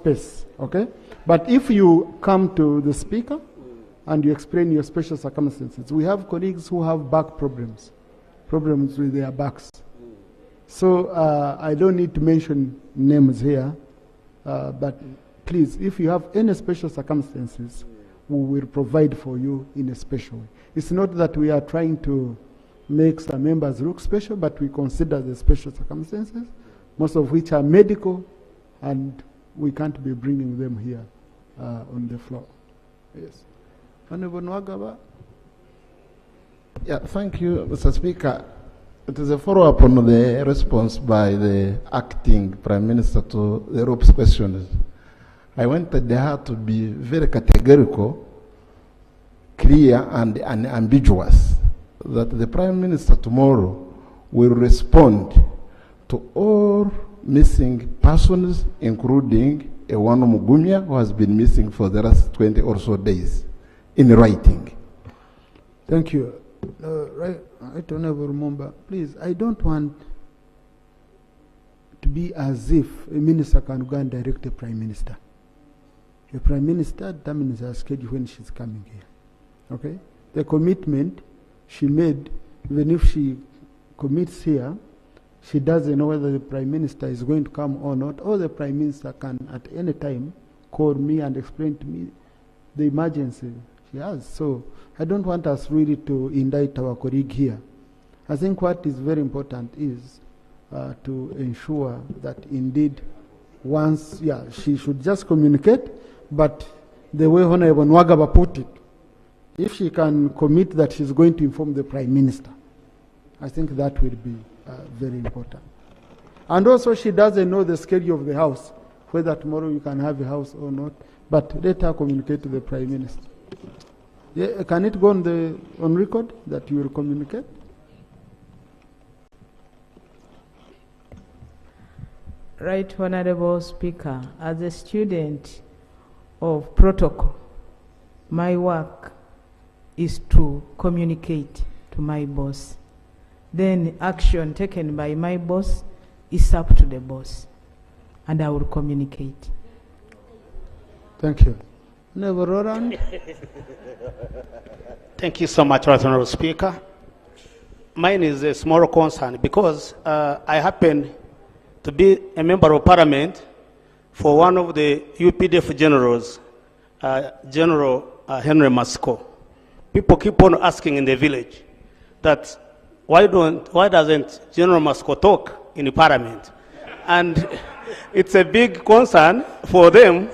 space, okay? But if you come to the speaker and you explain your special circumstances, we have colleagues who have back problems with their backs. So I don't need to mention names here, but please, if you have any special circumstances, we will provide for you in a special way. It's not that we are trying to make some members look special, but we consider the special circumstances, most of which are medical, and we can't be bringing them here on the floor. Yes. Honorable Nwagaba. Yeah, thank you, Mr. Speaker. It is a follow-up on the response by the acting Prime Minister to the ropes questions. I wanted her to be very categorical, clear, and unambiguous, that the Prime Minister tomorrow will respond to all missing persons, including Ewano Mugumya, who has been missing for the last 20 or so days, in writing. Thank you. Right, I don't ever remember. Please, I don't want to be as if a minister can go and direct the Prime Minister. The Prime Minister determines her schedule when she's coming here. Okay? The commitment she made, even if she commits here, she doesn't know whether the Prime Minister is going to come or not, or the Prime Minister can at any time call me and explain to me the emergency she has. So I don't want us really to indict our colleague here. I think what is very important is to ensure that indeed once, she should just communicate, but the way Honorable Nwagaba put it, if she can commit that she's going to inform the Prime Minister, I think that will be very important. And also she doesn't know the schedule of the House, whether tomorrow you can have a House or not, but let her communicate to the Prime Minister. Yeah, can it go on record that you will communicate? Right, Honorable Speaker, as a student of protocol, my work is to communicate to my boss. Then action taken by my boss is up to the boss, and I will communicate. Thank you. Honorable Roland. Thank you so much, Honorable Speaker. Mine is a small concern because I happen to be a member of Parliament for one of the UPDF generals, General Henry Masco. People keep on asking in the village that why doesn't General Masco talk in the Parliament? And it's a big concern for them.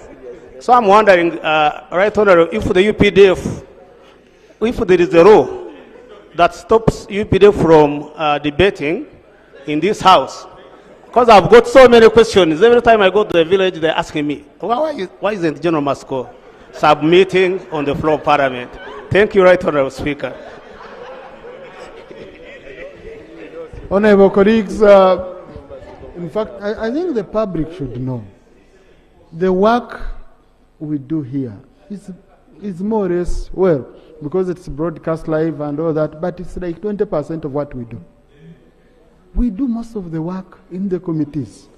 So I'm wondering, Right Honorable, if the UPDF, if there is a law that stops UPDF from debating in this House, because I've got so many questions. Every time I go to the village, they're asking me, why isn't General Masco submitting on the floor of Parliament? Thank you, Right Honorable Speaker. Honorable colleagues, in fact, I think the public should know the work we do here is more or less, well, because it's broadcast live and all that, but it's like 20% of what we do. We do most of the work in the committees.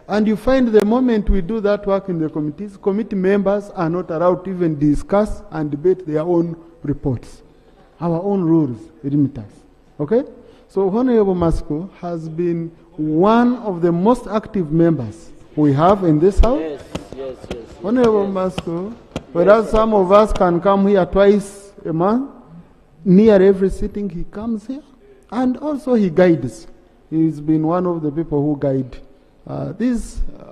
And you find the moment we do that work in the committees, committee members are not allowed to even discuss and debate their own reports. Our own rules limit us. Okay? So Honorable Masco has been one of the most active members we have in this House. Yes. Honorable Masco, whereas some of us can come here twice a month, near every sitting he comes here, and also he guides. He's been one of the people who guide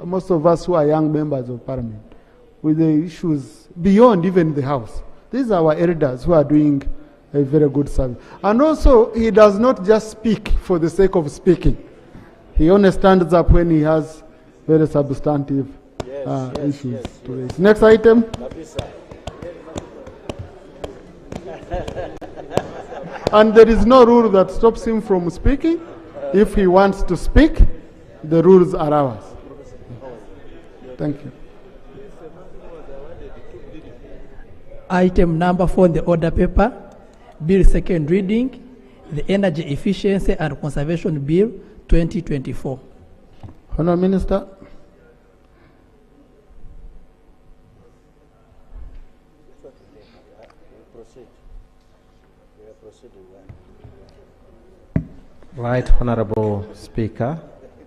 most of us who are young members of Parliament with the issues beyond even the House. These are our elders who are doing a very good service. And also, he does not just speak for the sake of speaking. He only stands up when he has very substantive issues to raise. Next item. And there is no rule that stops him from speaking. If he wants to speak, the rules are ours. Thank you. Item number 4 in the order paper, Bill second reading, the Energy Efficiency and Conservation Bill 2024. Honourable Minister. Right, Honorable Speaker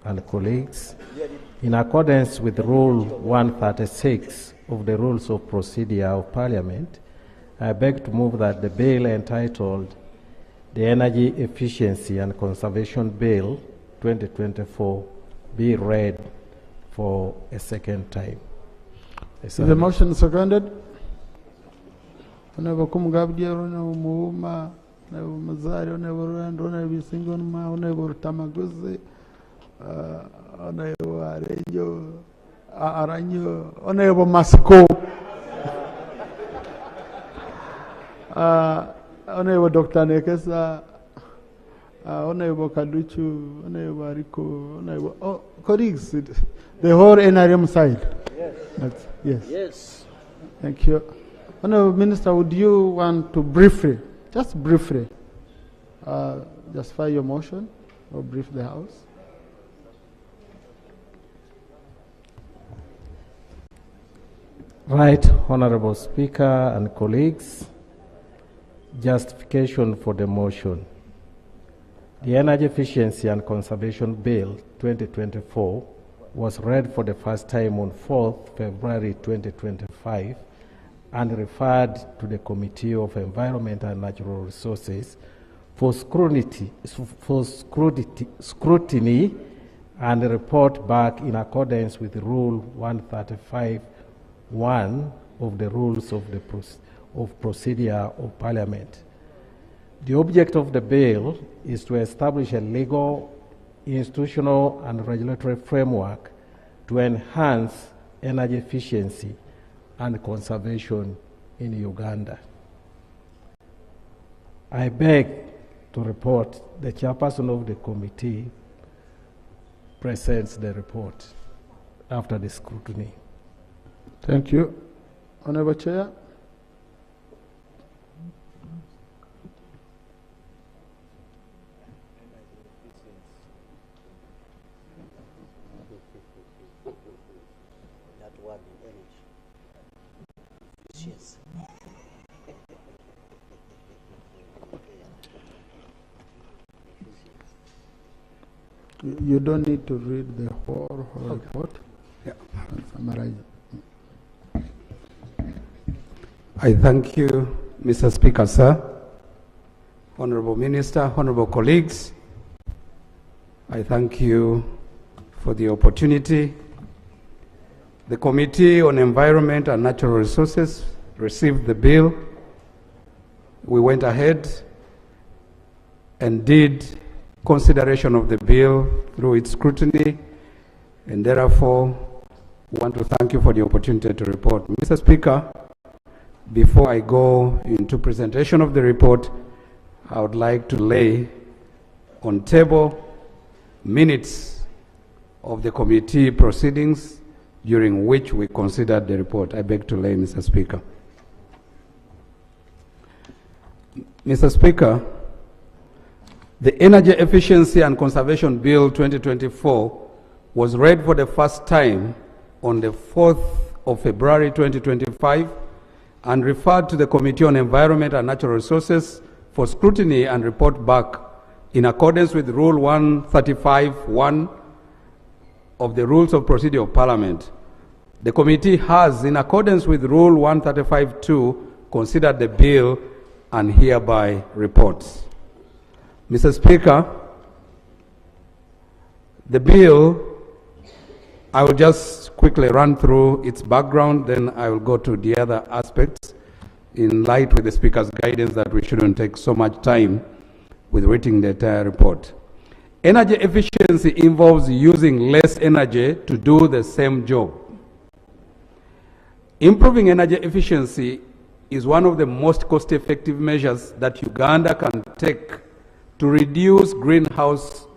and colleagues, in accordance with Rule 136 of the Rules of Procedure of Parliament, I beg to move that the bill entitled the Energy Efficiency and Conservation Bill 2024 be read for a second time. Is the motion seconded? Honorable Kumgabdia, Honorable Muuma, Honorable Mazari, Honorable Rand, Honorable Singonma, Honorable Tamaguzi, Honorable Aranyo, Honorable Masiko, Honorable Dr. Nekesa, Honorable Kaduchu, Honorable Ariko, Honorable colleagues, the whole NRM side. Yes. Yes. Thank you. Honorable Minister, would you want to briefly, just briefly, justify your motion or brief the House? Right, Honorable Speaker and colleagues, justification for the motion. The Energy Efficiency and Conservation Bill 2024 was read for the first time on 4th February 2025 and referred to the Committee of Environment and Natural Resources for scrutiny and a report back in accordance with Rule 135(1) of the Rules of Procedure of Parliament. The object of the bill is to establish a legal, institutional, and regulatory framework to enhance energy efficiency and conservation in Uganda. I beg to report the chairperson of the committee presents the report after the scrutiny. Thank you. Honorable Chair. You don't need to read the whole report. Yeah. Summarize. I thank you, Mr. Speaker, sir. Honorable Minister, honorable colleagues, I thank you for the opportunity. The Committee on Environment and Natural Resources received the bill. We went ahead and did consideration of the bill through its scrutiny, and therefore want to thank you for the opportunity to report. Mr. Speaker, before I go into presentation of the report, I would like to lay on table minutes of the committee proceedings during which we considered the report. I beg to lay, Mr. Speaker. Mr. Speaker, the Energy Efficiency and Conservation Bill 2024 was read for the first time on the 4th of February 2025 and referred to the Committee on Environment and Natural Resources for scrutiny and report back in accordance with Rule 135(1) of the Rules of Procedure of Parliament. The committee has, in accordance with Rule 135(2), considered the bill and hereby reports. Mr. Speaker, the bill, I will just quickly run through its background, then I will go to the other aspects in light with the Speaker's guidance that we shouldn't take so much time with reading the entire report. Energy efficiency involves using less energy to do the same job. Improving energy efficiency is one of the most cost-effective measures that Uganda can take to reduce greenhouse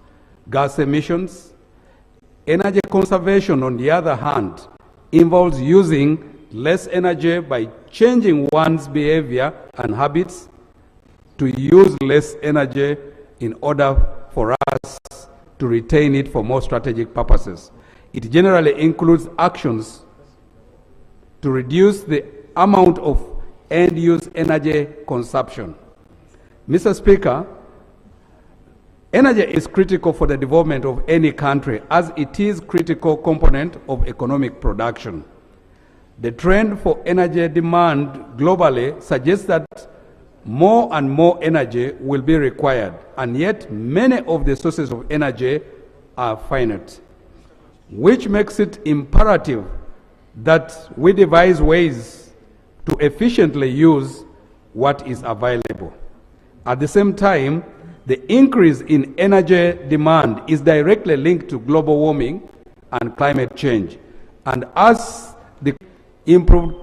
gas emissions. Energy conservation, on the other hand, involves using less energy by changing one's behavior and habits to use less energy in order for us to retain it for more strategic purposes. It generally includes actions to reduce the amount of end-use energy consumption. Mr. Speaker, energy is critical for the development of any country as it is a critical component of economic production. The trend for energy demand globally suggests that more and more energy will be required, and yet many of the sources of energy are finite, which makes it imperative that we devise ways to efficiently use what is available. At the same time, the increase in energy demand is directly linked to global warming and climate change. And as the improved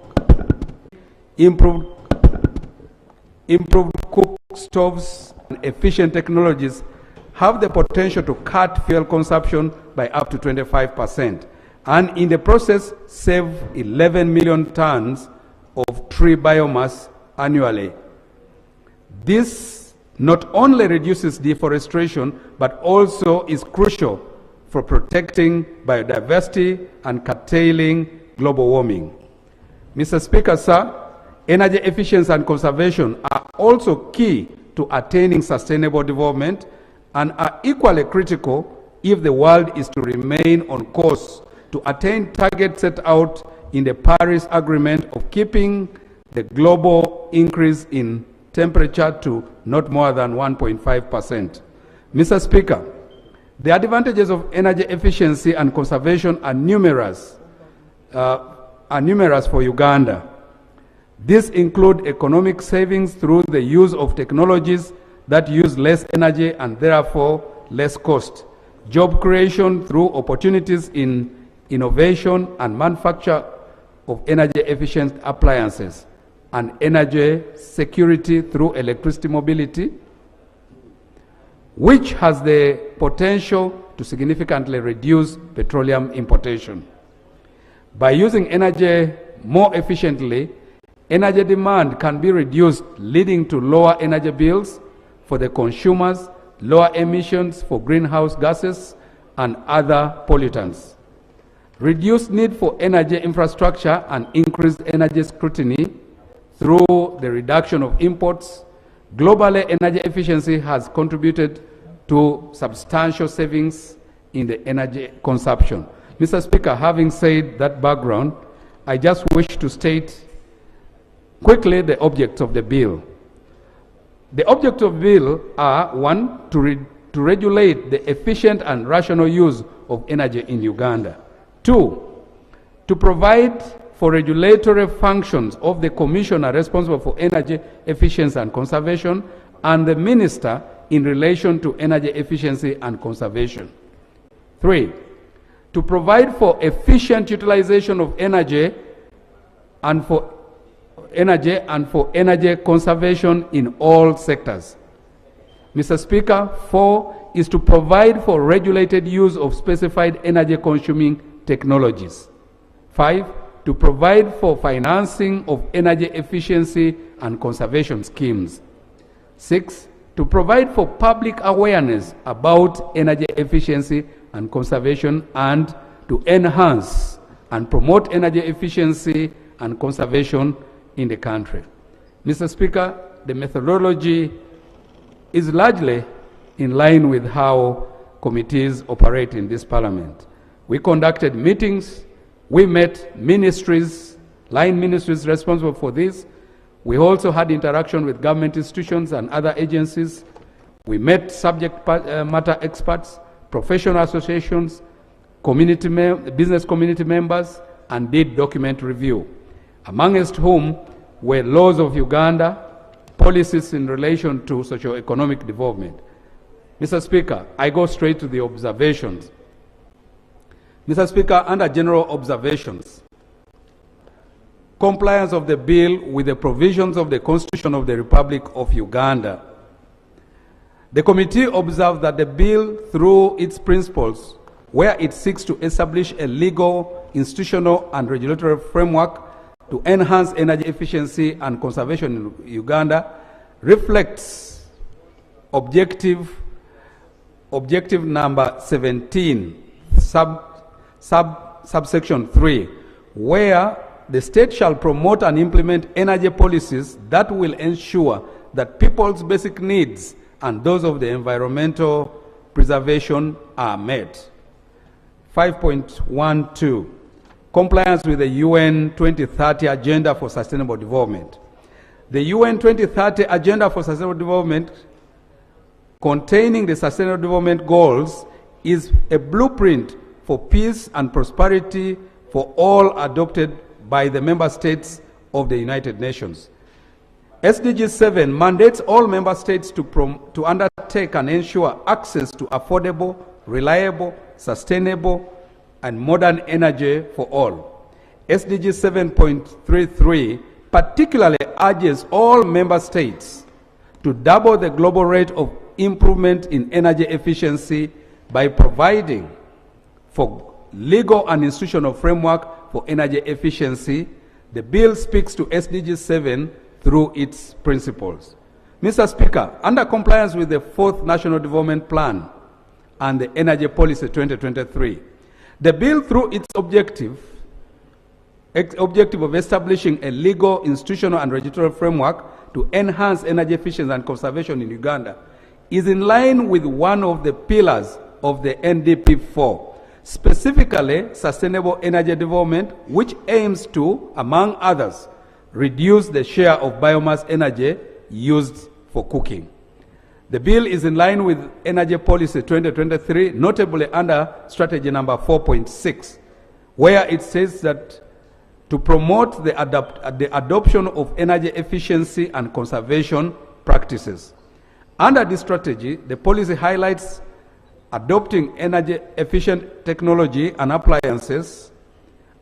cook stoves and efficient technologies have the potential to cut fuel consumption by up to 25%, and in the process save 11 million tons of tree biomass annually. This not only reduces deforestation, but also is crucial for protecting biodiversity and curtailing global warming. Mr. Speaker, sir, energy efficiency and conservation are also key to attaining sustainable development and are equally critical if the world is to remain on course to attain targets set out in the Paris Agreement of keeping the global increase in temperature to not more than 1.5%. Mr. Speaker, the advantages of energy efficiency and conservation are numerous for Uganda. These include economic savings through the use of technologies that use less energy and therefore less cost, job creation through opportunities in innovation and manufacture of energy efficient appliances, and energy security through electricity mobility, which has the potential to significantly reduce petroleum importation. By using energy more efficiently, energy demand can be reduced, leading to lower energy bills for the consumers, lower emissions for greenhouse gases and other pollutants, reduced need for energy infrastructure, and increased energy scrutiny through the reduction of imports. Globally, energy efficiency has contributed to substantial savings in the energy consumption. Mr. Speaker, having said that background, I just wish to state quickly the objects of the bill. The objects of the bill are: 1, to regulate the efficient and rational use of energy in Uganda; 2, to provide for regulatory functions of the commissioner responsible for energy efficiency and conservation and the minister in relation to energy efficiency and conservation; 3, to provide for efficient utilization of energy and for energy conservation in all sectors. Mr. Speaker, 4 is to provide for regulated use of specified energy consuming technologies. 5, to provide for financing of energy efficiency and conservation schemes. 6, to provide for public awareness about energy efficiency and conservation and to enhance and promote energy efficiency and conservation in the country. Mr. Speaker, the methodology is largely in line with how committees operate in this Parliament. We conducted meetings, we met ministries, line ministries responsible for this. We also had interaction with government institutions and other agencies. We met subject matter experts, professional associations, business community members, and did document review, amongst whom were laws of Uganda, policies in relation to socio-economic development. Mr. Speaker, I go straight to the observations. Mr. Speaker, under general observations, compliance of the bill with the provisions of the Constitution of the Republic of Uganda. The committee observed that the bill, through its principles, where it seeks to establish a legal, institutional, and regulatory framework to enhance energy efficiency and conservation in Uganda, reflects objective number 17, subsection 3, where the state shall promote and implement energy policies that will ensure that people's basic needs and those of the environmental preservation are met. 5.12, compliance with the UN 2030 Agenda for Sustainable Development. The UN 2030 Agenda for Sustainable Development, containing the Sustainable Development Goals, is a blueprint for peace and prosperity for all, adopted by the member states of the United Nations. SDG 7 mandates all member states to undertake and ensure access to affordable, reliable, sustainable, and modern energy for all. SDG 7.33 particularly urges all member states to double the global rate of improvement in energy efficiency by providing for legal and institutional framework for energy efficiency. The bill speaks to SDG 7 through its principles. Mr. Speaker, under compliance with the 4th National Development Plan and the Energy Policy 2023, the bill, through its objective of establishing a legal, institutional, and regulatory framework to enhance energy efficiency and conservation in Uganda, is in line with one of the pillars of the NDP4, specifically sustainable energy development, which aims to, among others, reduce the share of biomass energy used for cooking. The bill is in line with Energy Policy 2023, notably under strategy number 4.6, where it says that to promote the adoption of energy efficiency and conservation practices. Under this strategy, the policy highlights adopting energy efficient technology and appliances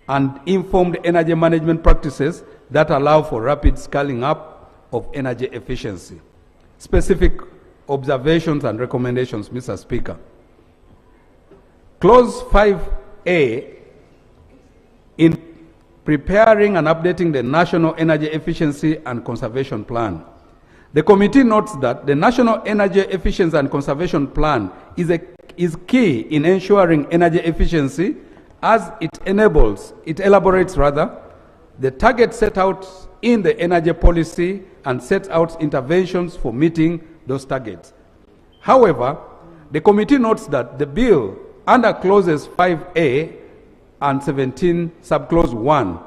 and informed energy management practices that allow for rapid scaling up of energy efficiency. Specific observations and recommendations, Mr. Speaker. Clause 5A, in preparing and updating the National Energy Efficiency and Conservation Plan. The committee notes that the National Energy Efficiency and Conservation Plan is key in ensuring energy efficiency, as it elaborates the targets set out in the energy policy and sets out interventions for meeting those targets. However, the committee notes that the bill, under clauses 5A and 17, subclause 1,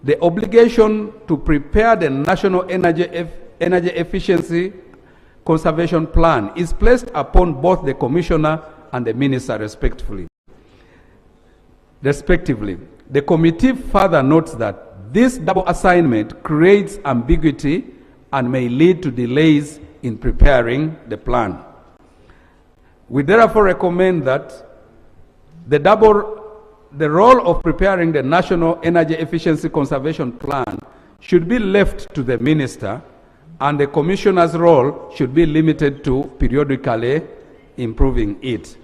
the obligation to prepare the National Energy Efficiency Conservation Plan is placed upon both the Commissioner and the Minister respectively. The committee further notes that this double assignment creates ambiguity and may lead to delays in preparing the plan. We therefore recommend that the role of preparing the National Energy Efficiency Conservation Plan should be left to the Minister, and the Commissioner's role should be limited to periodically improving it.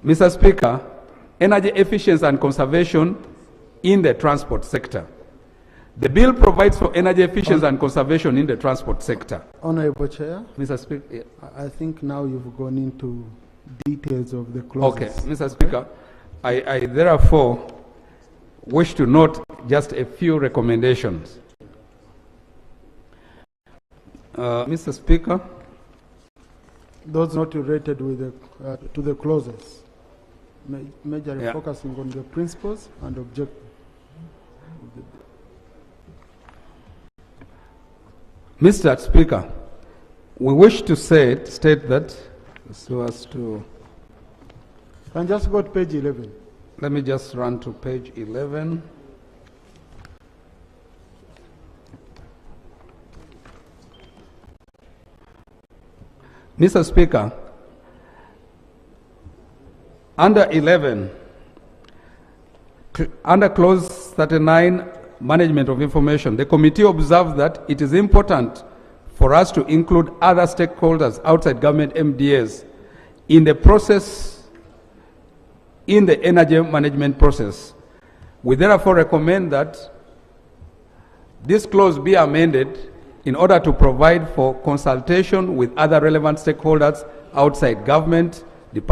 Mr. Speaker, energy efficiency and conservation in the transport sector. The bill provides for energy efficiency and conservation in the transport sector. Honorable Chair, Mr. Speaker, yeah. I think now you've gone into details of the clauses. Okay, Mr. Speaker, I therefore wish to note just a few recommendations. Mr. Speaker, those not related with to the clauses, majorly Yeah. focusing on the principles and objectives. Mr. Speaker, we wish to state that, so as to, And just go to page 11. let me just run to page 11. Mr. Speaker, under 11, under clause 39, management of information, the committee observed that it is important for us to include other stakeholders outside government MDAs in the process, in the energy management process. We therefore recommend that this clause be amended in order to provide for consultation with other relevant stakeholders outside government